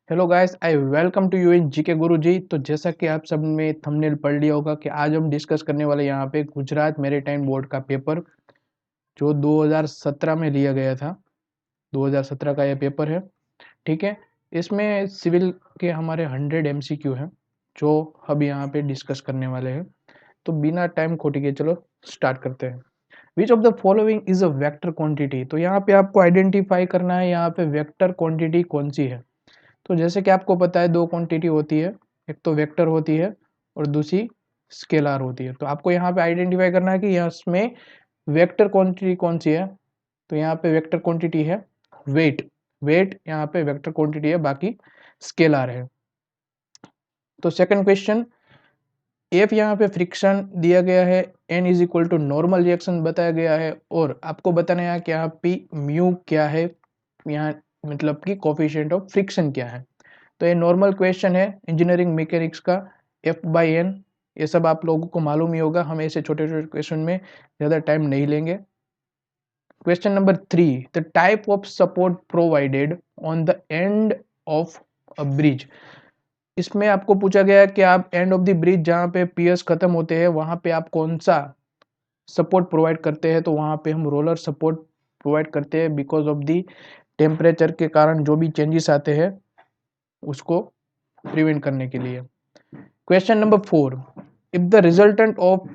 Hello guys, I welcome to you in GK Guruji. तो जैसा कि आप सब ने थंबनेल पढ़ लिया होगा कि आज हम डिस्कस करने वाले यहाँ पे गुजरात मैरीटाइम बोर्ड का पेपर जो 2017 में लिया गया था। 2017 का ये पेपर है, ठीक है। इसमें सिविल के हमारे 100 एमसीक्यू हैं जो अब यहाँ पे डिस्कस करने वाले हैं। तो बिना टाइम खोटे के चलो स्टार्ट करते हैं। विच of the following is a vector quantity. तो यहाँ पे आपको आइडेंटिफाई करना है यहाँ पे वेक्टर क्वांटिटी कौन सी है। तो जैसे कि आपको पता है दो क्वांटिटी होती है, एक तो वेक्टर होती है और दूसरी स्केलर होती है। तो आपको यहाँ पे आइडेंटिफाई करना है कि इसमें वेक्टर क्वांटिटी कौन सी है। तो यहाँ पे वेक्टर क्वांटिटी है वेट। वेट यहाँ पे वेक्टर क्वांटिटी है, बाकी स्केलर है। तो सेकंड क्वेश्चन, एफ यहाँ पे फ्रिक्शन दिया गया है, N is equal to normal reaction बताया गया है और आपको बताना है कि यहाँ पी म्यू क्या है, यहाँ मतलब कि कोफिशिएंट ऑफ फ्रिक्शन क्या है। तो ये नॉर्मल क्वेश्चन है इंजीनियरिंग मैकेनिक्स का, एफ बाई एन। ये सब आप लोगों को मालूम ही होगा, हम ऐसे छोटे छोटे क्वेश्चन में ज़्यादा टाइम नहीं लेंगे। Question number 3, the type of support provided on the end of a bridge. इसमें आपको पूछा गया है कि आप एंड ऑफ द ब्रिज जहाँ पे पियर्स खत्म होते हैं वहाँ पे आप कौन सा सपोर्ट प्रोवाइड करते हैं। तो वहाँ पे हम रोलर सपोर्ट प्रोवाइड करते हैं बिकॉज ऑफ द टेम्परेचर के कारण जो भी चेंजेस आते हैं उसको प्रिवेंट करने के लिए। Question number 4, if the resultant of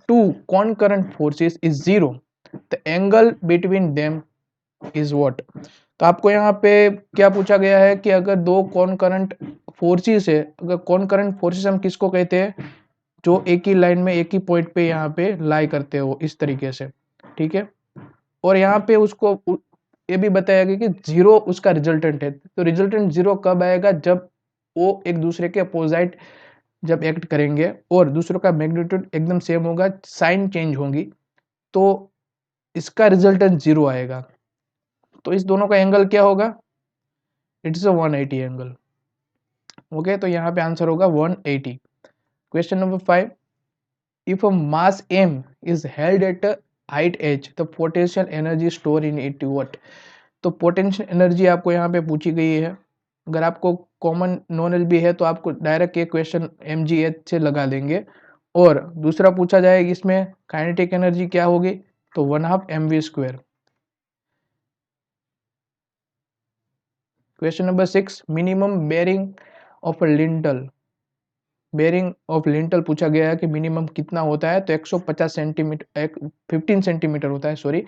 two concurrent forces is zero the angle between them is what. तो आपको यहाँ पे क्या पूछा गया है कि अगर दो कॉनकरेंट फोर्सेस है, अगर कॉनकरेंट फोर्सेस हम किसको कहते हैं, जो एक ही लाइन में एक ही पॉइंट पे यहाँ पे लाई करते हो इस तरीके से, ठीक है। और यहाँ पे उसको ये भी बताया गया कि जीरो उसका रिजल्टेंट है। तो रिजल्टेंट जीरो कब आएगा, जब वो एक दूसरे के अपोजिट जब एक्ट करेंगे और दूसरों का मैग्नीट्यूड एकदम सेम होगा, साइन चेंज होंगी, तो इसका रिजल्टेंट जीरो आएगा। तो इस दोनों का एंगल क्या होगा, इट्स अ 180 एंगल। ओके, तो यहाँ पे आंसर होगा 180। Question number 5, if a mass m is held at a height h the potential energy stored in it what। तो पोटेंशियल एनर्जी आपको यहाँ पे पूछी गई है। अगर आपको कॉमन नॉलेज भी है तो आपको डायरेक्ट ये क्वेश्चन mgh से लगा देंगे। और दूसरा पूछा जाएगा इसमें काइनेटिक एनर्जी क्या होगी, तो 1/2 mv²। Question number 6, minimum bearing of a lintel. Bearing of lintel पूछा गया है कि मिनिमम कितना होता है, तो 150 सेंटीमीटर 15 सेंटीमीटर होता है, सॉरी।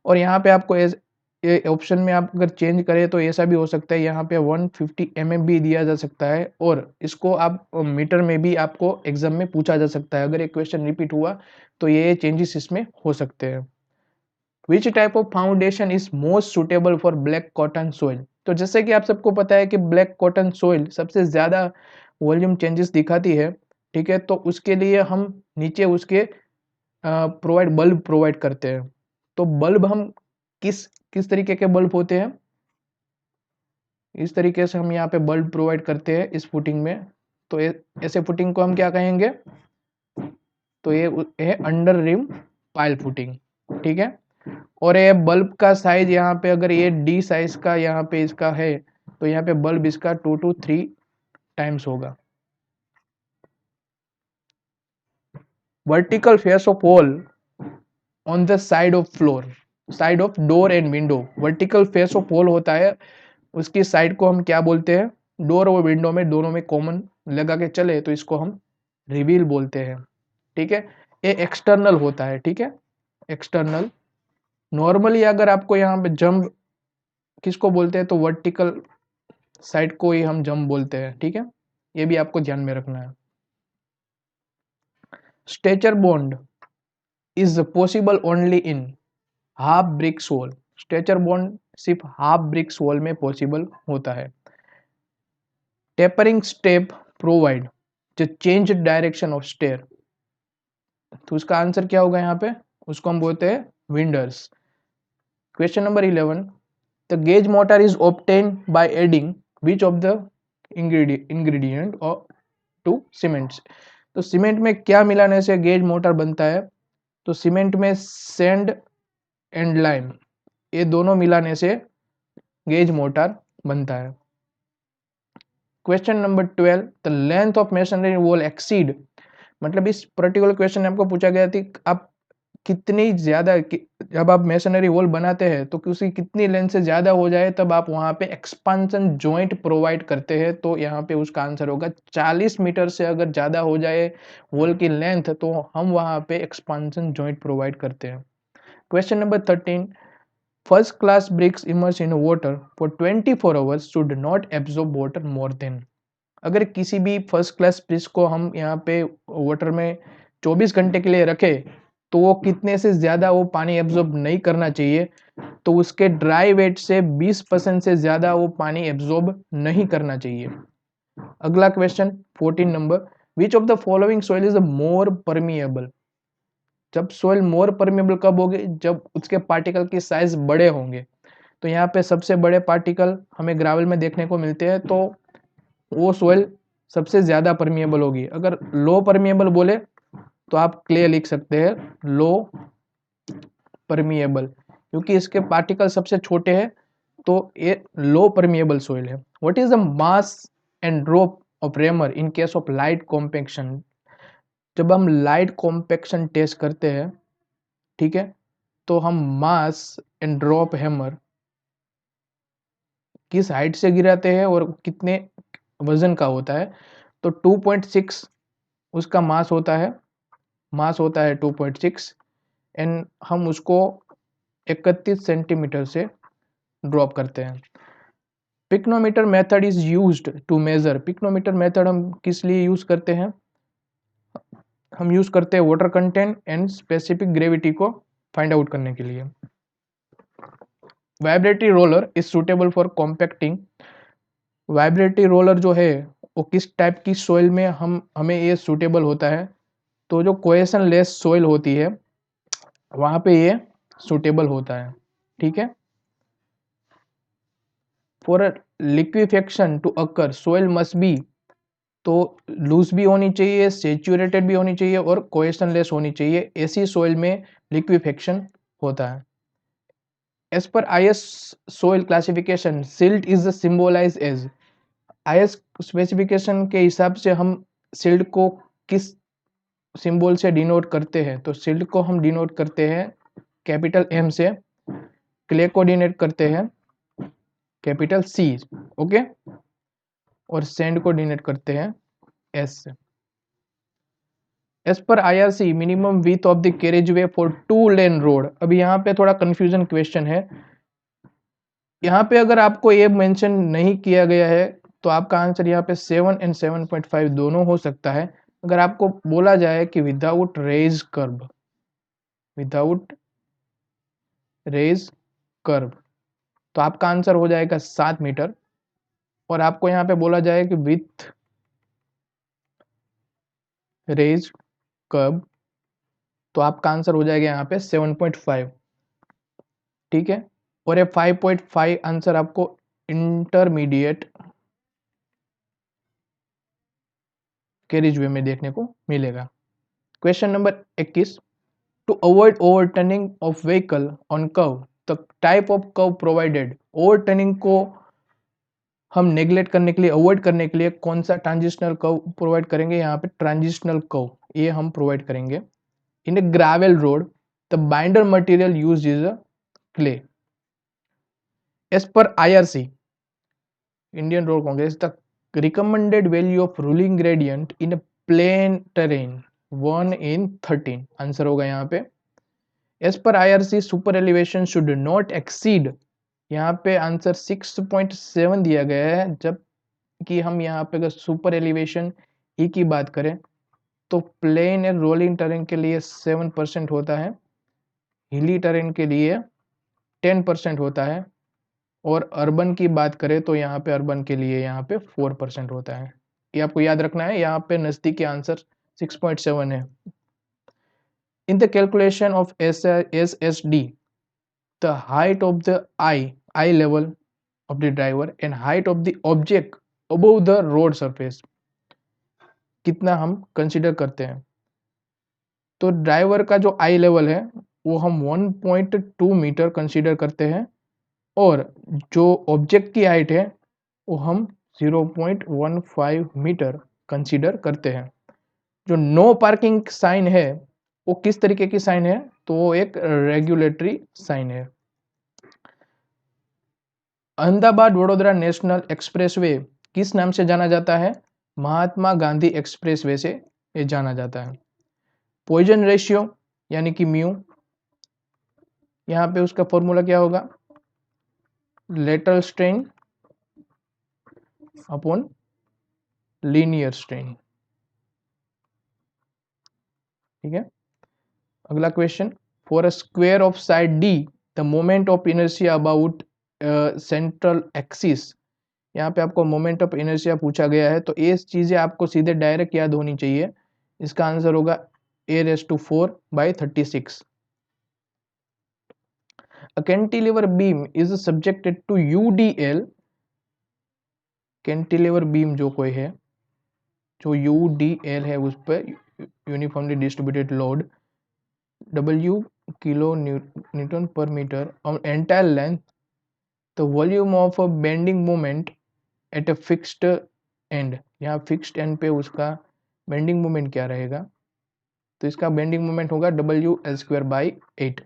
और यहाँ पे आपको ये ऑप्शन में आप अगर चेंज करें तो ऐसा भी हो सकता है, यहाँ पे 150 mm भी दिया जा सकता है और इसको आप मीटर में भी आपको एग्जाम में पूछा जा सकता है। अगर एक क्वेश्चन रिपीट हुआ तो ये चेंजेस इसमें हो सकते हैं। Which type of foundation is most suitable for black cotton soil. तो जैसे कि आप सबको पता है कि ब्लैक कॉटन सोइल सबसे ज़्यादा वॉल्यूम चेंजेस दिखाती है, ठीक है। तो उसके लिए हम नीचे उसके बल्ब प्रोवाइड करते हैं। तो बल्ब हम किस किस तरीके के बल्ब होते हैं, इस तरीके से हम यहाँ पे बल्ब प्रोवाइड करते हैं इस फुटिंग में। तो ऐसे फुटिंग को हम क्या कहेंगे, तो ये है अंडर रिम पाइल फुटिंग, ठीक है। और ये बल्ब का साइज यहाँ पे अगर ये डी साइज का यहाँ पे इसका है तो यहाँ पे बल्ब इसका 2 to 3 टाइम्स होगा। Vertical face of wall on the side of floor, side of door and window. Vertical face of wall होता है, उसकी साइड को हम क्या बोलते हैं, डोर और विंडो में दोनों में कॉमन लगा के चले तो इसको हम रिवील बोलते हैं, ठीक है। ये एक्सटर्नल होता है, ठीक है, एक्सटर्नल। नॉर्मली अगर आपको यहाँ पे जंप किसको बोलते हैं, तो वर्टिकल साइड को ही हम जंप बोलते हैं, ठीक है। ये भी आपको ध्यान में रखना है। Stretcher bond is possible only in half bricks wall. Stretcher bond सिर्फ हाफ ब्रिक्स वॉल में पॉसिबल होता है। टेपरिंग स्टेप प्रोवाइड जो चेंज डायरेक्शन ऑफ स्टेयर। तो उसका आंसर क्या होगा यहाँ पे, उसको हम बोलते हैं winders. Question number 11, the gauge mortar is obtain by adding which of the ingredient to cement. तो सीमेंट में क्या मिलाने से गेज मोटर बनता है, तो सीमेंट में सैंड एंड लाइम ये दोनों मिलाने से गेज मोटर बनता है। Question number 12, the length of masonry wall exceed, मतलब इस पर्टिकुलर क्वेश्चन में आपको पूछा गया थी आप कितनी ज्यादा जब आप मेसनरी वॉल बनाते हैं तो उसकी कितनी लेंथ से ज्यादा हो जाए तब आप वहां पे एक्सपांशन जॉइंट प्रोवाइड करते हैं। तो यहाँ पे उसका आंसर होगा 40 मीटर से अगर ज्यादा हो जाए वॉल की लेंथ तो हम वहां पे एक्सपांशन जॉइंट प्रोवाइड करते हैं। Question number 13, first class BRICS immerse in water for 24 hours should not absorb water more than, अगर किसी भी फर्स्ट क्लास ब्रिक्स को हम यहाँ पे वाटर में 24 घंटे के लिए रखे तो वो कितने से ज्यादा वो पानी एब्जॉर्ब नहीं करना चाहिए, तो उसके ड्राई वेट से 20% से ज्यादा वो पानी एब्जॉर्ब नहीं करना चाहिए। अगला question 14 number, which of the following soil is more permeable, जब सोइल मोर परमिएबल कब होगी, जब उसके पार्टिकल की साइज बड़े होंगे। तो यहाँ पे सबसे बड़े पार्टिकल हमें ग्रावल में देखने को मिलते हैं, तो वो सोइल सबसे ज्यादा परमिएबल होगी। अगर लो परमिएबल बोले तो आप क्ले लिख सकते हैं, लो परमिएबल, क्योंकि इसके पार्टिकल सबसे छोटे हैं तो ये लो परमिएबल सोइल है। What is the mass and drop of rammer in case of light compaction, जब हम लाइट कॉम्पैक्शन टेस्ट करते हैं, ठीक है, तो हम मास एंड ड्रॉप हैमर किस हाइट से गिराते हैं और कितने वजन का होता है। तो 2.6 उसका मास होता है, 2.6 एंड हम उसको 31 सेंटीमीटर से ड्रॉप करते हैं। Pycnometer method is used to measure, pycnometer method हम किस लिए यूज करते हैं, हम यूज करते हैं water content and specific gravity को फाइंड आउट करने के लिए। Vibratory roller is suitable for compacting, vibratory roller जो है वो किस टाइप की सोइल में हमें ये सुटेबल होता है, तो जो कोहेशन लेस सोइल होती है वहां पे ये सुटेबल होता है, ठीक है। For liquefaction to occur soil must be, तो लूज भी होनी चाहिए, सेचुरेटेड भी होनी चाहिए और कोहेशन लेस होनी चाहिए, ऐसी सोइल में लिक्विफेक्शन होता है। As per IS soil classification silt is symbolize as, IS specification के हिसाब से हम सिल्ट को किस सिंबल से डिनोट करते हैं, तो सिल्ट को हम डिनोट करते हैं कैपिटल M से, क्ले को डिनोट करते हैं कैपिटल C, ओके, और सैंड को डिनोट करते हैं S से। एज पर IRC minimum width of the carriageway for 2 lane road, अभी यहाँ पे थोड़ा कंफ्यूजन क्वेश्चन है, यहाँ पे अगर आपको ये मेंशन नहीं किया गया है तो आपका आंसर यहाँ पे 7 एंड 7.5 दोनों हो सकता है। अगर आपको बोला जाए कि without raise curve, without raise curve, तो आपका आंसर हो जाएगा 7 मीटर, और आपको यहाँ पे बोला जाए कि विथ रेज कर्व, तो आपका आंसर हो जाएगा यहाँ पे 7.5, ठीक है। और ये 5.5 आंसर आपको इंटरमीडिएट कैरिज वे में देखने को मिलेगा। Question number 21, to avoid overturning of vehicle on curve the type of curve provided, overturning को हम नेग्लेक्ट करने के लिए, अवॉइड करने के लिए कौन सा ट्रांजिशनल कर्व प्रोवाइड करेंगे, यहाँ पे ट्रांजिशनल कर्व ये हम प्रोवाइड करेंगे। In a gravel road the binder material used is a clay. As पर IRC Indian Road Congress the recommended value of ruling gradient in a plane terrain 1 in 13, answer होगा यहाँ पे। As पर IRC superelevation should not exceed, यहाँ पे answer 6.7 दिया गया है, जब कि हम यहाँ पे अगर सुपर एलिवेशन ई की बात करें तो प्लेन एंड रोलिंग टेरेन के लिए 7% होता है, हिली टेरेन के लिए 10% होता है, और अर्बन की बात करें तो यहाँ पे अर्बन के लिए यहाँ पे 4% होता है। ये आपको याद रखना है, यहाँ पे नजदीकी आंसर 6.7 है। In the calculation of SSD the height of the I level of the driver and height of the object above the road surface कितना हम कंसिडर करते हैं, तो ड्राइवर का जो आई लेवल है वो हम 1.2 मीटर कंसिडर करते हैं, और जो ऑब्जेक्ट की हाइट है वो हम 0.15 मीटर कंसीडर करते हैं। जो नो पार्किंग साइन है वो किस तरीके की साइन है, तो वो एक रेगुलेटरी साइन है। अहमदाबाद वडोदरा नेशनल एक्सप्रेसवे किस नाम से जाना जाता है, महात्मा गांधी एक्सप्रेसवे से ये जाना जाता है। पॉइजन रेशियो यानी कि म्यू, यहाँ पे उसका फॉर्मूला क्या होगा, lateral strain upon linear strain. ठीक है, अगला question, for a square of side D the moment of inertia about central axis. यहाँ पे आपको मोमेंट ऑफ इनर्शिया पूछा गया है, तो ये चीजें आपको सीधे डायरेक्ट याद होनी चाहिए। इसका आंसर होगा a⁴/36। A cantilever beam is subjected to UDL, cantilever beam जो कोई है, जो UDL है उस पर uniformly distributed load W kilo newton per metre on entire length, the volume of a bending moment at a fixed end. यहाँ fixed end पे उसका बेंडिंग मोमेंट क्या रहेगा, तो इसका बेंडिंग मोमेंट होगा WL²/8।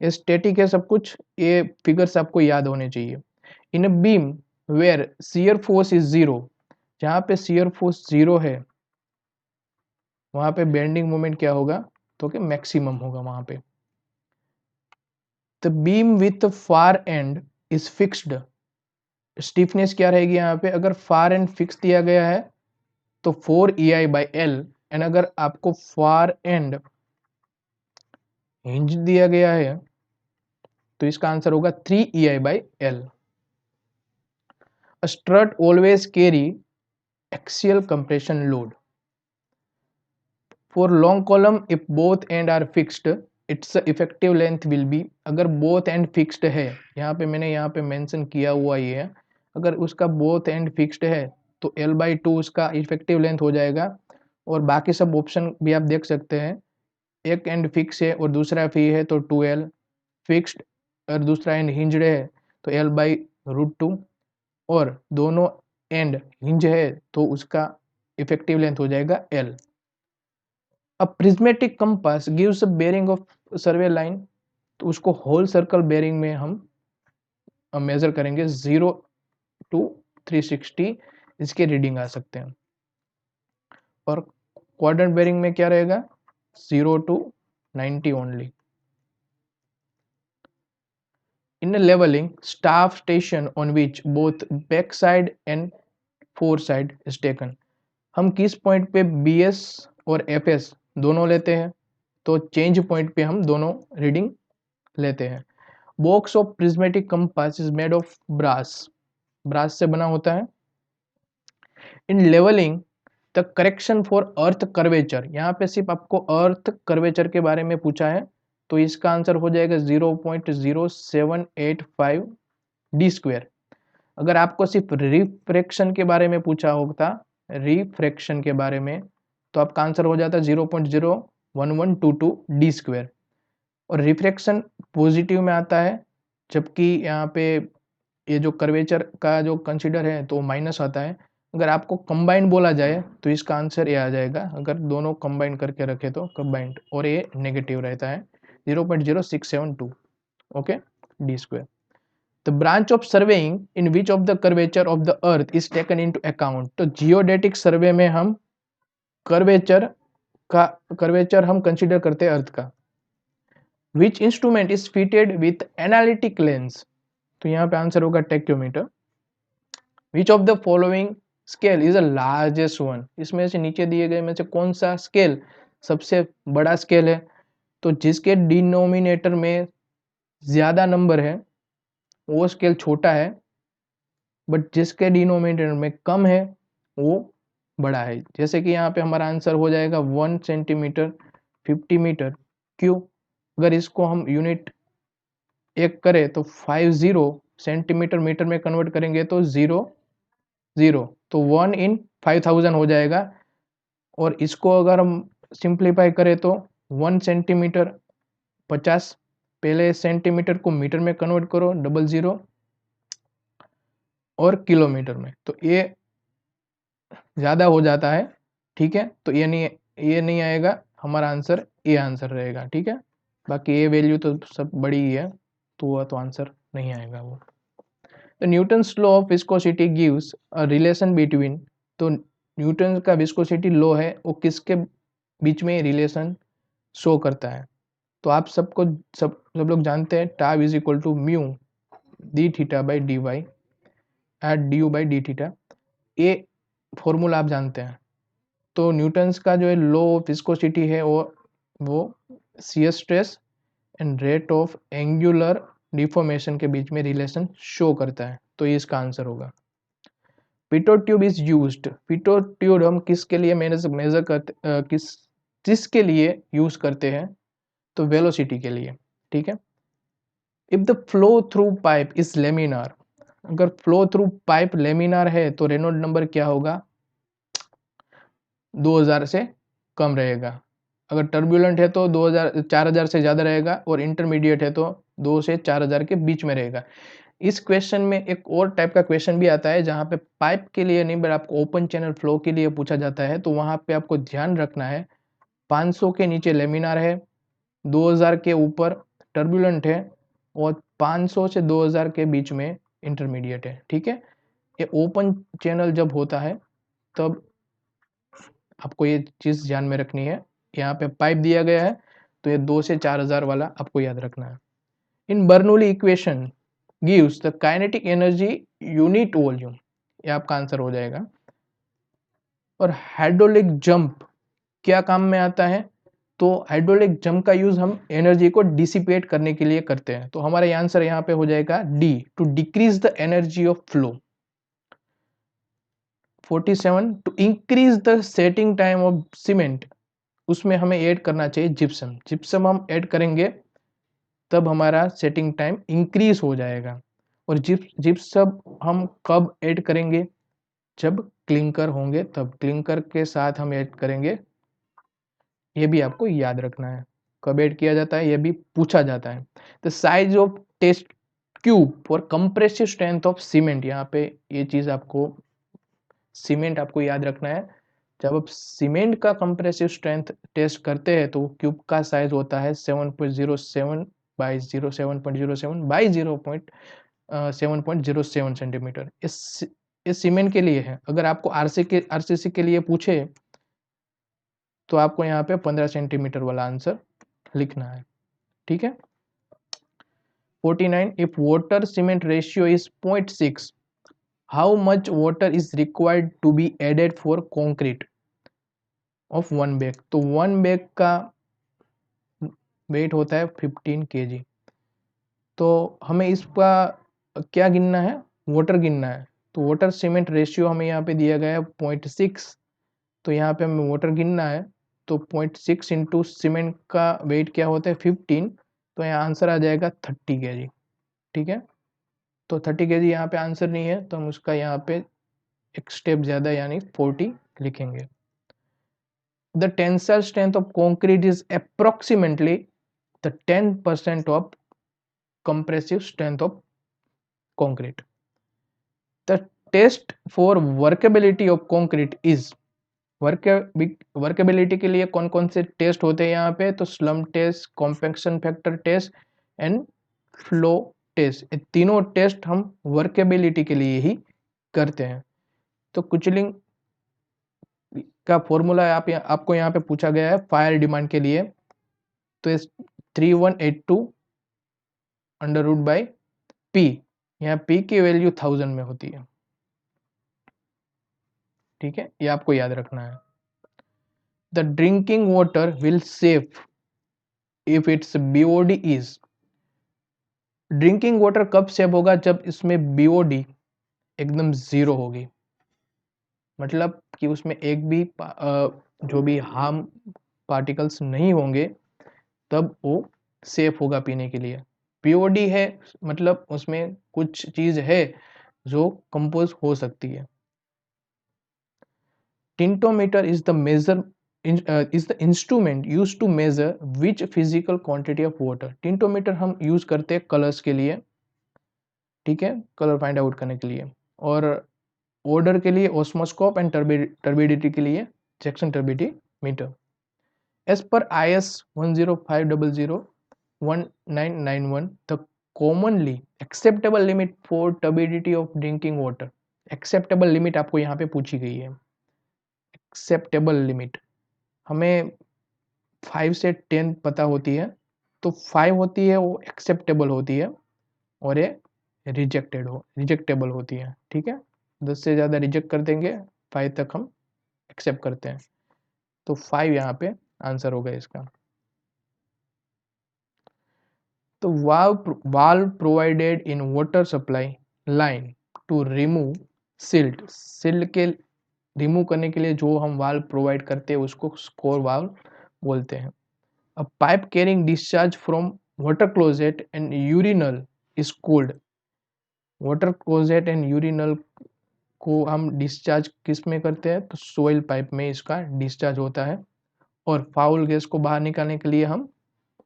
ये स्टैटिक है सब कुछ, ये फिगर्स आपको याद होने चाहिए। In a beam where shear force is 0, जहाँ पे शियर फोर्स 0 है वहाँ पे बेंडिंग मोमेंट क्या होगा, तो कि मैक्सिमम होगा वहाँ पे। The beam width far and is fixed, stiffness क्या रहेगी यहाँ पे, अगर फार एंड फिक्स दिया गया है तो 4EI/L, एंड अगर आपको फार एंड हिंज दिया गया है तो इसका आंसर होगा 3EI/L। A strut always carry axial compression load. For long column, if both end are fixed, its effective length will be, अगर both end fixed है, यहाँ पे मैंने यहाँ पे मेंशन किया हुआ ये है, अगर उसका both end fixed है तो L/2 उसका इफेक्टिव लेंथ हो जाएगा। और बाकी सब ऑप्शन भी आप देख सकते हैं, एक एंड फिक्स है और दूसरा फ्री है तो 2L, फिक्स्ड और दूसरा एंड हिंज्ड है तो L/√2, और दोनों एंड हिंज है तो उसका इफेक्टिव लेंथ हो जाएगा L। अब prismatic compass gives a bearing of survey line, तो उसको होल सर्कल बेरिंग में हम मेजर करेंगे, 0 to 360 इसके रीडिंग आ सकते हैं। और क्वाड्रेंट बेरिंग में क्या रहेगा, 0 to 90 only. In a leveling staff station on which both back side and fore side is taken, हम किस पॉइंट पे BS और FS दोनों लेते हैं, तो चेंज पॉइंट पे हम दोनों रीडिंग लेते हैं। Box of prismatic compass is made of brass, brass से बना होता है। In levelling the correction for earth curvature, यहाँ पे सिर्फ आपको अर्थ कर्वेचर के बारे में पूछा है, तो इसका आंसर हो जाएगा 0.0785 d²। अगर आपको सिर्फ रिफ्रैक्शन के बारे में पूछा होता, रिफ्रैक्शन के बारे में, तो आपका आंसर हो जाता 0.01122 d²। और रिफ्रैक्शन पॉजिटिव में आता है, जबकि यहाँ पे ये जो कर्वेचर का जो कंसीडर है तो माइनस आता है। अगर आपको कंबाइंड बोला जाए तो इसका आंसर ये आ जाएगा, अगर दोनों कंबाइंड करके रखे तो कंबाइंड, और ये नेगेटिव रहता है 0.0672, okay, d²। The branch of surveying in which of the curvature of the earth is taken into account, तो जियोडेटिक सर्वे में हम कर्वेचर हम कंसीडर करते हैं अर्थ का। Which instrument is fitted with analytic lens, तो यहाँ पे आंसर होगा tacheometer. Which of the following scale is the largest one, इसमें से नीचे दिए गए में से कौन सा स्केल सबसे बड़ा स्केल है, तो जिसके डिनोमिनेटर में ज्यादा नंबर है वो स्केल छोटा है, बट जिसके डिनोमिनेटर में कम है वो बड़ा है। जैसे कि यहाँ पे हमारा आंसर हो जाएगा 1 सेंटीमीटर 50 मीटर क्यों, अगर इसको हम यूनिट एक करें तो 50 सेंटीमीटर मीटर में कन्वर्ट करेंगे तो 0 तो 1 in 5000 हो जाएगा। और इसको अगर हम सिंप्लीफाई करें तो 1 सेंटीमीटर 50, पहले सेंटीमीटर को मीटर में कन्वर्ट करो 00 और किलोमीटर में, तो ये ज़्यादा हो जाता है, ठीक है, तो ये नहीं आएगा, हमारा आंसर ए आंसर रहेगा, ठीक है। बाकी ये वैल्यू तो सब बड़ी ही है, तो वह तो आंसर नहीं आएगा वो। तो Newton's law of viscosity gives a relation between, तो न्यूटन का विस्कोसिटी लॉ है वो किसके बीच में रिलेशन शो करता है? तो आप सब लोग जानते हैं tau is equal to mu D theta by D Y at D U by D theta, ये फॉर्मूला आप जानते हैं। तो न्यूटन्स का जो है लॉ ऑफ विस्कोसिटी है वो shear stress and rate of angular deformation के बीच में रिलेशन शो करता है, तो ये इसका आंसर होगा। Pitot tube is used, Pitot tube हम किसके लिए मेजर करते किसके लिए यूज करते हैं? तो वेलोसिटी के लिए, ठीक है। If the flow through pipe is laminar, अगर फ्लो थ्रू पाइप लेमिनार है तो रेनॉल्ड नंबर क्या होगा? 2000 से कम रहेगा। अगर टर्बुलेंट है तो 4000 से ज़्यादा रहेगा, और इंटरमीडिएट है तो 2 से 4000 के बीच में रहेगा। इस क्वेश्चन में एक और टाइप का क्वेश्चन भी आता है जहाँ पे पाइप के लिए नहीं, बट आपको ओपन चैनल फ्लो के लिए पूछा जाता है। तो वहाँ पे आपको ध्यान रखना है 500 के नीचे लेमिनार है, 2000 के ऊपर टर्बुलेंट है, और 500 से 2000 के बीच में इंटरमीडिएट है, ठीक है। ये ओपन चैनल जब होता है तब आपको ये चीज़ ध्यान में रखनी है। यहाँ पे पाइप दिया गया है तो ये 2 से 4000 वाला आपको याद रखना है। In Bernoulli equation gives the kinetic energy unit volume, ये आपका आंसर हो जाएगा। और हाइड्रोलिक जंप क्या काम में आता है? तो हाइड्रोलिक जंप का यूज हम एनर्जी को डिसिपेट करने के लिए करते हैं, तो हमारा आंसर यहाँ पे हो जाएगा D, to decrease the energy of flow. 47 to increase the setting time of cement, उसमें हमें ऐड करना चाहिए जिप्सम, जिप्सम हम ऐड करेंगे तब हमारा सेटिंग टाइम इंक्रीज हो जाएगा। और जिप्सम हम कब ऐड करेंगे? जब क्लिंकर होंगे तब, क्लिंकर के साथ हम ऐड करेंगे, ये भी आपको याद रखना है। कब ऐड किया जाता है ये भी पूछा जाता है। The size of test cube for compressive strength of cement, यहाँ पे ये चीज आपको, सीमेंट आपको याद रखना है। जब आप सीमेंट का कंप्रेसिव स्ट्रेंथ टेस्ट करते हैं तो क्यूब का साइज होता है 7.07 बाई 07.07 बाई 0.7.07 सेंटीमीटर। इस सीमेंट के लिए है। अगर आपको आरसीसी के लिए पूछे तो आपको यहाँ पे 15 सेंटीमीटर वाला आंसर लिखना है, ठीक है। 49 if water cement ratio is 0.6, how much water is required to be added for concrete of 1 bag? तो 1 बैग का वेट होता है 15 kg। तो हमें इसका क्या गिनना है? वाटर गिनना है। तो वाटर सीमेंट रेशियो हमें यहाँ पे दिया गया है 0.6, तो यहाँ पे हमें वाटर गिनना है। तो 0.6 इंटू सीमेंट का वेट क्या होता है 15, तो यहाँ आंसर आ जाएगा 30 kg, ठीक है। तो 30 kg यहाँ पे आंसर नहीं है, तो हम उसका यहाँ पे एक स्टेप ज़्यादा यानी 40 लिखेंगे। The tensile strength of concrete is approximately the 10% of compressive strength of concrete. The test for workability of concrete is, workability के लिए कौन कौन से टेस्ट होते हैं यहाँ पे? तो slump test, compaction factor test and flow test, ये तीनों टेस्ट हम वर्केबिलिटी के लिए ही करते हैं। तो कुचलिंग का फॉर्मूला आपको यहाँ पे पूछा गया है फायर डिमांड के लिए, तो 3182 अंडर रूट बाई पी, यहाँ पी की वैल्यू 1000 में होती है, ठीक है, ये आपको याद रखना है। The drinking water will safe if it's BOD is, drinking water कब सेव होगा? जब इसमें बीओडी एकदम जीरो होगी, मतलब कि उसमें एक भी जो भी हार्म पार्टिकल्स नहीं होंगे, तब वो सेफ होगा पीने के लिए। पीओडी है मतलब उसमें कुछ चीज है जो कंपोज हो सकती है। Tintometer is the measure is the instrument used to measure which physical quantity of water, टिंटोमीटर हम यूज करते हैं कलर्स के लिए, ठीक है, कलर फाइंड आउट करने के लिए। और ऑर्डर के लिए ऑस्मोस्कोप एंड टर्बिडिटी के लिए Jackson turbidity meter. As per IS 105001991, the commonly acceptable limit for turbidity of drinking water. Acceptable limit आपको यहाँ पे पूछी गई है. एक्सेप्टेबल लिमिट हमें 5 से 10 पता होती है, तो 5 होती है वो एक्सेप्टेबल होती है और ये रिजेक्टेबल होती है. ठीक है, 10 से ज़्यादा रिजेक्ट कर देंगे, 5 तक हम एक्सेप्ट करते हैं. तो 5 यहाँ पे आंसर होगा इसका. तो valve provided in water supply line to remove silt के रिमूव करने के लिए जो हम वाल्व प्रोवाइड करते हैं उसको स्कोर वाल्व बोलते हैं. अ pipe carrying discharge from water closet and urinal is cooled. Water closet and urinal को हम डिस्चार्ज किस में करते हैं, तो सोइल पाइप में इसका डिस्चार्ज होता है. और फाउल गैस को बाहर निकालने के लिए हम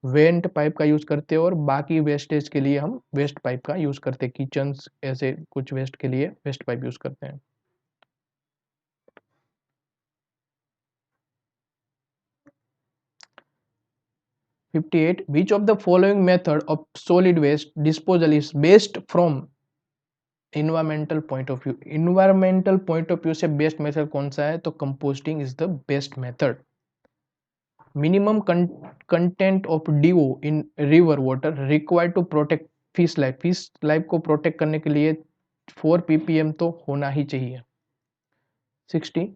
वेंट पाइप का यूज करते हैं और बाकी वेस्टेज के लिए हम वेस्ट पाइप का यूज करते हैं. किचन ऐसे कुछ वेस्ट के लिए वेस्ट पाइप यूज करते हैं. (58) Which of the following method of solid waste disposal is best from environmental point of view? environmental point of view से बेस्ट मेथड कौन सा है, तो composting is the best method. Minimum content of DO in river water required to protect fish life. Fish life को protect करने के लिए 4 ppm तो होना ही चाहिए. 60.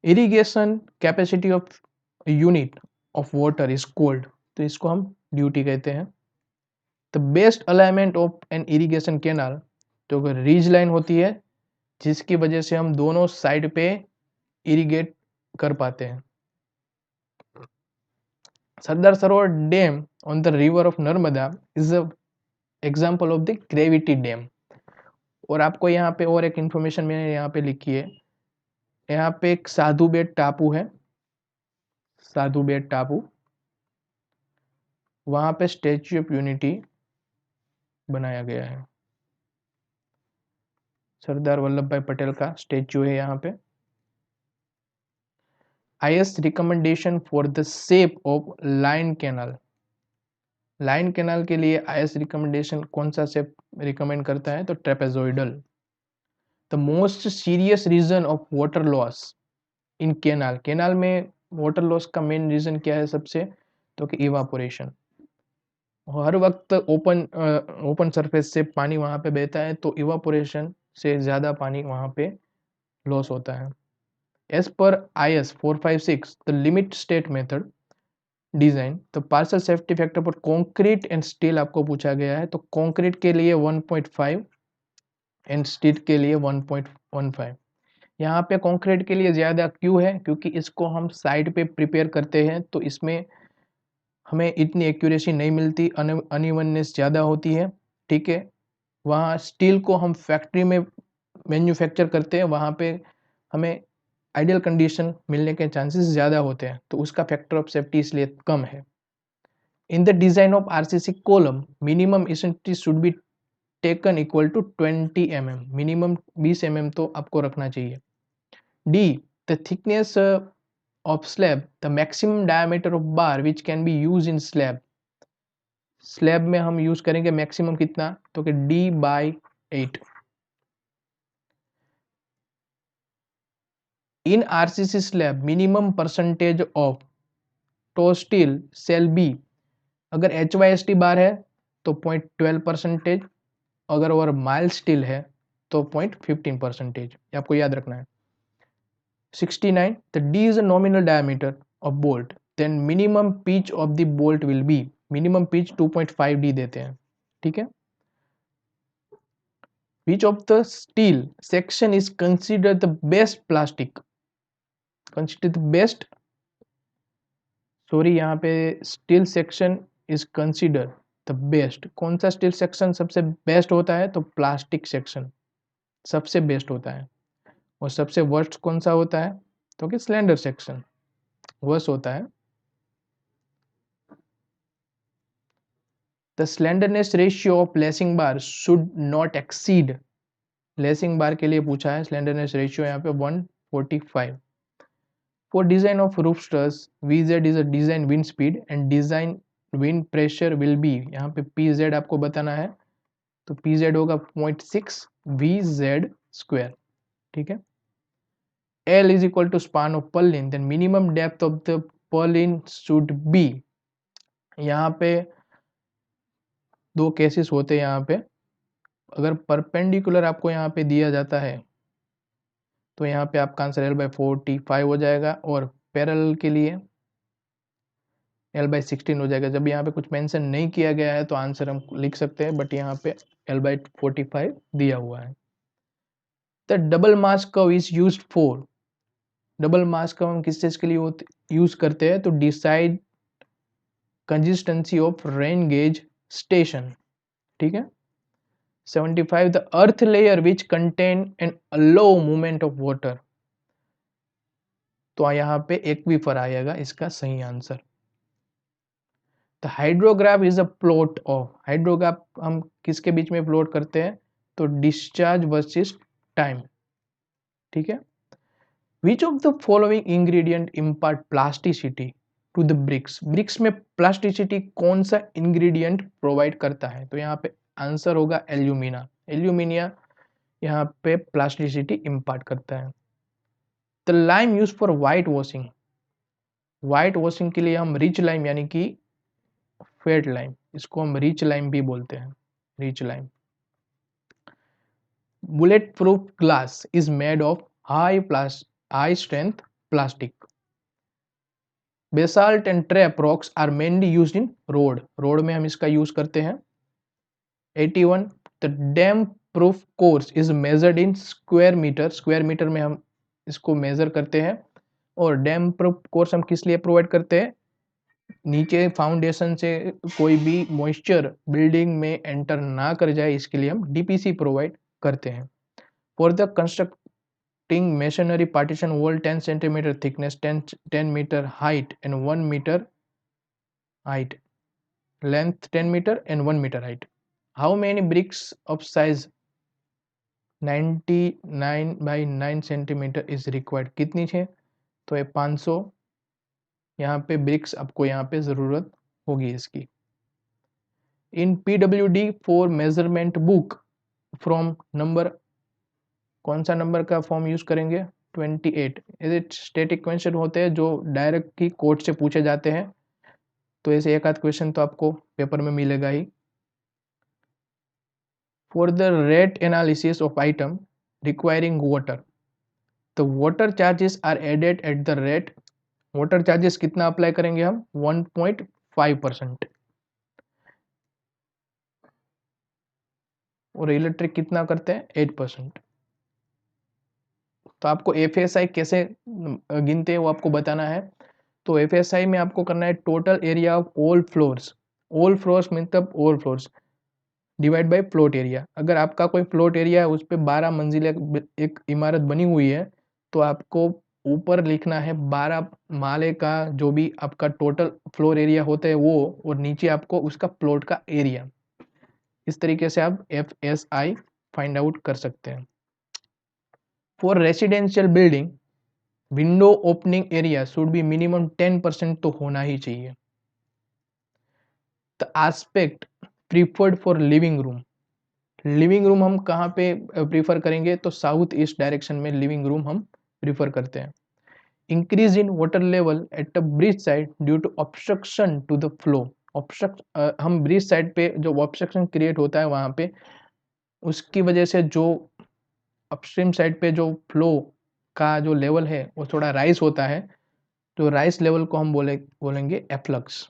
Irrigation capacity of unit of water is called. तो इसको हम ड्यूटी कहते हैं. The best alignment of an irrigation canal, तो अगर रीज लाइन होती है जिसकी वजह से हम दोनों साइड पे इरिगेट कर पाते हैं. Sardar Sarovar dam on the river of Narmada is a example of the gravity dam. और आपको यहाँ पे और एक इंफॉर्मेशन मैंने यहाँ पे लिखी है. यहाँ पे एक साधु बेट टापू है, साधु बेट टापू. वहां पे स्टेच्यू ऑफ यूनिटी बनाया गया है. सरदार वल्लभ भाई पटेल का स्टेच्यू है यहाँ पे. IS recommendation for the shape of line canal. Line canal के लिए IS रिकमेंडेशन कौन सा शेप रिकमेंड करता है, तो trapezoidal. The most serious reason of water loss in canal. Canal में वाटर लॉस का मेन रीजन क्या है सबसे, तो कि इवापोरेशन. हर वक्त ओपन सरफेस से पानी वहां पे बहता है, तो इवापोरेशन से ज़्यादा पानी वहां पे लॉस होता है. As per IS 456 the limit state method design, तो पार्शियल सेफ्टी फैक्टर पर कंक्रीट एंड स्टील आपको पूछा गया है. तो कंक्रीट के लिए 1.5 एंड स्टील के लिए 1.15. यहाँ पे कंक्रीट के लिए ज़्यादा क्यों है, क्योंकि इसको हम साइड पे प्रिपेयर करते हैं तो इसमें हमें इतनी एक्यूरेसी नहीं मिलती, अनइवननेस ज़्यादा होती है. ठीक है, वहाँ स्टील को हम फैक्ट्री में मैन्युफैक्चर करते हैं, वहाँ पे हमें आइडियल कंडीशन मिलने के चांसेस ज़्यादा होते हैं, तो उसका फैक्टर ऑफ सेफ्टी इसलिए कम है. In the design of RCC column minimum eccentricity should be taken equal to 20 mm. Minimum 20 mm तो आपको रखना चाहिए. D the thickness of slab, the maximum diameter of bar which can be use in slab. Slab में हम use करेंगे maximum कितना, तो कि D/8. In RCC slab minimum percentage of tor steel shall be. अगर HYST बार है तो 0.12%, अगर और माइल्ड स्टील है तो 0.15%. आपको याद रखना है. 69 the D is a nominal diameter of bolt, then minimum pitch of the bolt will be. Minimum pitch 2.5 D देते हैं. ठीक है. Which of the steel section is considered the best plastic? Considered the best, sorry यहाँ पे steel section is consider the best. कौन सा steel section सबसे best होता है, तो प्लास्टिक सेक्शन सबसे बेस्ट होता है. और सबसे वर्स्ट कौन सा होता है, तो कि स्लेंडर सेक्शन वर्स्ट होता है. The slenderness ratio of lacing bar should not exceed. Lacing bar के लिए पूछा है, स्लेंडरनेस रेशियो यहाँ पे 145. For design of roof trusses VZ is a design wind speed and design wind pressure will be, यहाँ पे PZ आपको बताना है, तो PZ होगा 0.6 VZ स्क्वायर. ठीक है. L is equal to span of purlin, then minimum depth of the purlin should be, यहाँ पे दो केसेस होते हैं. यहाँ पे अगर परपेंडिकुलर आपको यहाँ पे दिया जाता है तो यहाँ पे आपका आंसर L/45 हो जाएगा, और पैरेलल के लिए L/16 हो जाएगा. जब यहाँ पे कुछ मेंशन नहीं किया गया है तो आंसर हम लिख सकते हैं, बट यहाँ पे L/45 दिया हुआ है. The double mass curve is used for, double mass curve हम किस चीज के लिए यूज करते हैं, तो decide consistency of rain gauge station. ठीक है. 75 the earth layer which contain an low movement of water, तो यहाँ पे एक्वीफर आएगा इसका सही answer. The hydrograph is a plot of, hydrograph हम किसके बीच में प्लॉट करते हैं, तो डिस्चार्ज वर्सेस टाइम. ठीक है. Which of the following ingredient impart plasticity to the bricks, bricks में प्लास्टिसिटी कौन सा इंग्रेडिएंट प्रोवाइड करता है, तो यहाँ पे आंसर होगा एल्यूमिना. एल्यूमिनिया यहाँ पे प्लास्टिसिटी इम्पार्ट करता है. The lime use for white washing, white washing के लिए हम रिच लाइम यानी कि फेट लाइम, इसको हम रिच लाइम भी बोलते हैं, rich lime. Bulletproof glass is made of high strength plastic. Basalt and trap rocks are mainly used in road, road में हम इसका यूज करते हैं. 81 the damp proof course is measured in square metre, square metre में हम इसको major करते हैं. और डैम प्रूफ कोर्स हम किस लिए प्रोवाइड करते हैं, नीचे फाउंडेशन से कोई भी मॉइस्चर बिल्डिंग में एंटर ना कर जाए, इसके लिए हम DPC प्रोवाइड करते हैं. For the constructing masonry partition wall 10 centimetre thickness, 10 metre height and 1 metre height, length 10 metre and 1 metre height. How many bricks of size 99 by 9 centimetre is required, कितनी है, तो ये 500 यहाँ पे ब्रिक्स आपको यहाँ पे जरूरत होगी इसकी. इन PWD for measurement book from number, कौन सा नंबर का फॉर्म यूज करेंगे, 28. ये स्टैटिक क्वेश्चन होते हैं जो डायरेक्ट ही कोर्ट से पूछे जाते हैं, तो ऐसे एक आध क्वेश्चन तो आपको पेपर में मिलेगा ही. For the rate analysis of item requiring water, तो water charges are added at the rate, water charges कितना अप्लाई करेंगे हम, 1.5%. और इलेक्ट्रिक कितना करते हैं, 8%. तो आपको FSI कैसे गिनते हैं वो आपको बताना है. तो FSI में आपको करना है total area of all floors, all floors मतलब all floors divide by plot area. अगर आपका कोई फ्लोट एरिया है उस पर 12 मंजिले एक इमारत बनी हुई है, तो आपको ऊपर लिखना है 12 माले का जो भी आपका टोटल फ्लोर एरिया होता है वो, और नीचे आपको उसका प्लॉट का एरिया. इस तरीके से आप FSI फाइंड आउट कर सकते हैं. For residential building window opening area should be minimum 10% तो होना ही चाहिए. The aspect preferred for living room, living room हम कहाँ पे प्रीफर करेंगे, तो साउथ ईस्ट डायरेक्शन में लिविंग रूम हम प्रीफर करते हैं. Increase in water level at a bridge side due to obstruction to the flow, हम ब्रिज साइड पे जो ऑब्स्ट्रक्शन क्रिएट होता है वहां पे, उसकी वजह से जो अपस्ट्रीम साइड पे जो फ्लो का जो लेवल है वो थोड़ा राइज होता है, तो राइज लेवल को हम बोलेंगे efflux.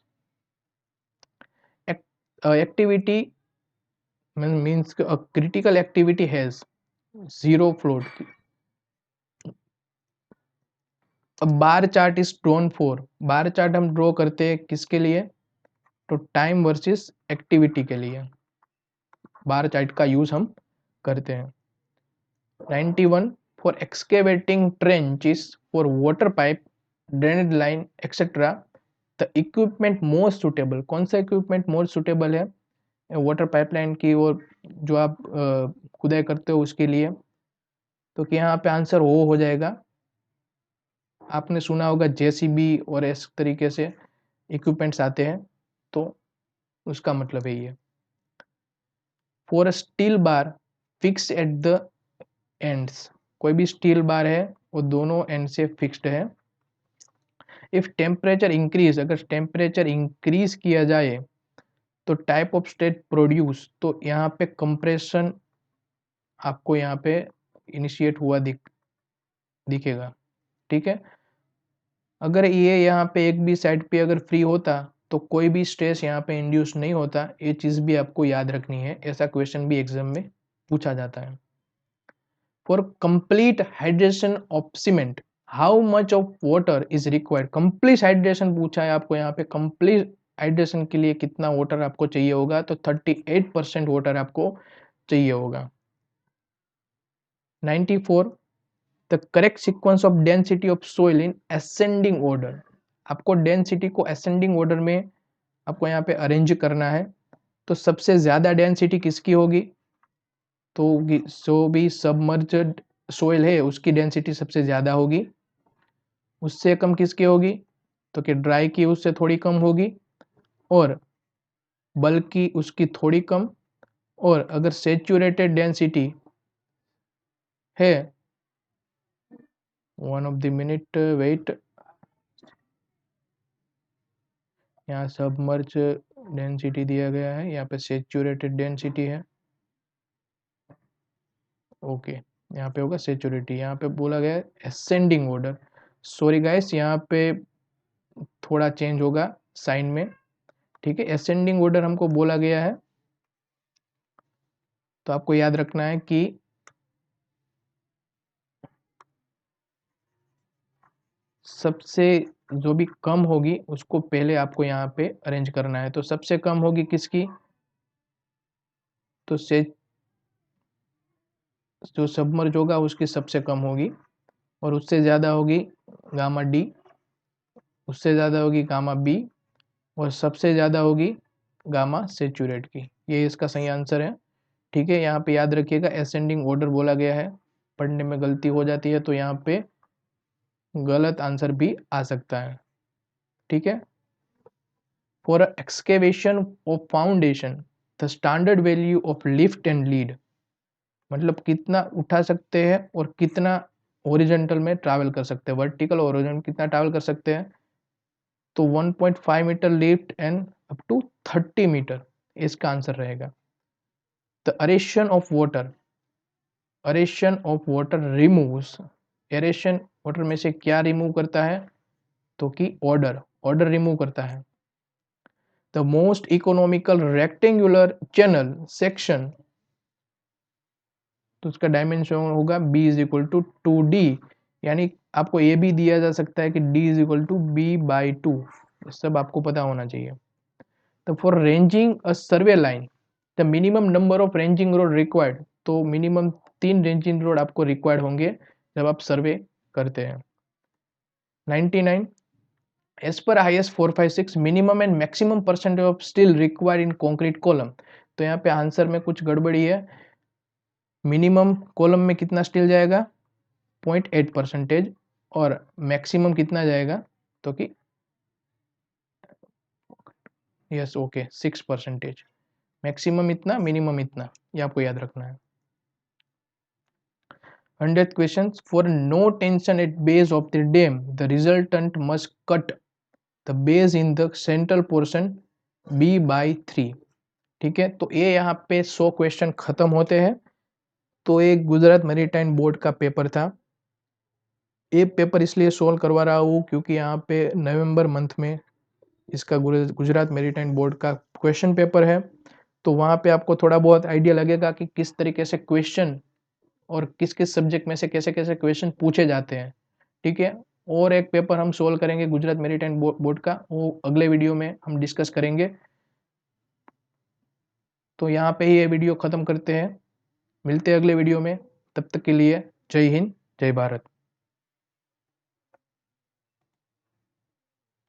Activity means critical activity has zero float. अब bar chart is drawn for, bar chart हम ड्रॉ करते हैं किसके लिए, तो टाइम वर्सेस एक्टिविटी के लिए बार चार्ट का यूज हम करते हैं. 91 for excavating trenches for water pipe drainage line etcetera the equipment most suitable, कौन सा इक्विपमेंट मोस्ट सुटेबल है वाटर पाइपलाइन की और जो आप खुदाई करते हो उसके लिए। तो कि यहाँ पे आंसर वो हो जाएगा। आपने सुना होगा जेसीबी और इस तरीके से इक्विपमेंट्स आते हैं, तो उसका मतलब है ये। For a steel bar fix at the ends, कोई भी स्टील बार है वो दोनों एंड से फिक्स्ड है। इफ टेम्परेचर इंक्रीज, अगर टेम्परेचर इंक्रीज किया जाए तो टाइप ऑफ स्टेट प्रोड्यूस, तो यहाँ पे कंप्रेशन आपको यहाँ पे इनिशिएट हुआ दिखेगा। ठीक है, अगर ये यहाँ पे एक भी साइड पे अगर फ्री होता तो कोई भी स्ट्रेस यहाँ पे इंड्यूस नहीं होता। ये चीज़ भी आपको याद रखनी है, ऐसा क्वेश्चन भी एग्जाम में पूछा जाता है। For complete hydration of cement how much of water is required, complete hydration पूछा है आपको यहाँ पे। कंप्लीट हाइड्रेशन के लिए कितना वाटर आपको चाहिए होगा, तो 38% वाटर आपको चाहिए होगा। 94 the correct sequence of density of soil in ascending order, आपको डेंसिटी को असेंडिंग ऑर्डर में आपको यहाँ पे अरेंज करना है। तो सबसे ज्यादा डेंसिटी किसकी होगी, तो जो भी सबमर्ज्ड सोइल है उसकी डेंसिटी सबसे ज्यादा होगी। उससे कम किसकी होगी, तो कि ड्राई की उससे थोड़ी कम होगी, और बल्क की उसकी थोड़ी कम। और अगर सेचुरेटेड डेंसिटी है, 1 ऑफ द मिनट वेट, यहाँ सबमर्ज डेंसिटी दिया गया है, यहाँ पे सेचुरेटेड डेंसिटी है। ओके, यहाँ पे होगा सेचुरिटी, यहाँ पे बोला गया है असेंडिंग ऑर्डर। सॉरी गाइस, यहाँ पे थोड़ा चेंज होगा साइन में। ठीक है, असेंडिंग ऑर्डर हमको बोला गया है, तो आपको याद रखना है कि सबसे जो भी कम होगी उसको पहले आपको यहाँ पे अरेंज करना है। तो सबसे कम होगी किसकी, तो से जो सबमर्ज होगा उसकी सबसे कम होगी, और उससे ज़्यादा होगी गामा डी, उससे ज़्यादा होगी गामा बी, और सबसे ज़्यादा होगी गामा सेचुरेट की। ये इसका सही आंसर है। ठीक है, यहाँ पे याद रखिएगा असेंडिंग ऑर्डर बोला गया है, पढ़ने में गलती हो जाती है तो यहाँ पे गलत आंसर भी आ सकता है। ठीक है, for excavation of foundation the standard value of lift and lead, मतलब कितना उठा सकते हैं और कितना ओरिजेंटल में ट्रैवल कर सकते हैं, वर्टिकल और ओरिजेंटल कितना ट्रैवल कर सकते हैं, तो 1.5 metre lift and up to 30 metre इसका आंसर रहेगा। The aeration of water, aeration of water removes, aeration water में से क्या रिमूव करता है, तो कि ऑर्डर, ऑर्डर रिमूव करता है। The most economical rectangular channel section, तो उसका डायमेंशन होगा b is equal to 2d, यानी आपको ये भी दिया जा सकता है कि d is equal to b/2, सब आपको पता होना चाहिए। तो for ranging a survey line the minimum number of ranging road required, तो मिनिमम 3 रेंजिंग रोड आपको रिक्वायर्ड होंगे जब आप सर्वे करते हैं। 99 as per IS 456 minimum and maximum percentage of steel required in concrete column, तो यहाँ पे आंसर में कुछ गड़बड़ी है। मिनिमम कॉलम में कितना स्टील जाएगा, 0.8%, और मैक्सिमम कितना जाएगा, तो कि यस ओके 6%। मैक्सिमम इतना, मिनिमम इतना, ये आपको याद रखना है। 100th question, for no tension at base of the dam the resultant must cut the base in the central portion b/3। ठीक है, तो ये यहाँ पे 100 क्वेश्चन खत्म होते हैं। तो एक गुजरात मैरीटाइम बोर्ड का पेपर था, ये पेपर इसलिए सोल्व करवा रहा हूँ क्योंकि यहाँ पे नवंबर मंथ में इसका गुजरात मैरीटाइम बोर्ड का क्वेश्चन पेपर है। तो वहाँ पे आपको थोड़ा बहुत आइडिया लगेगा कि किस तरीके से क्वेश्चन और किस किस सब्जेक्ट में से कैसे कैसे क्वेश्चन पूछे जाते हैं। ठीक है, और एक पेपर हम सोल्व करेंगे गुजरात मैरीटाइम बोर्ड का, वो अगले वीडियो में हम डिस्कस करेंगे। तो यहाँ पे ही ये वीडियो ख़त्म करते हैं, मिलते हैं अगले वीडियो में। तब तक के लिए जय हिंद, जय भारत।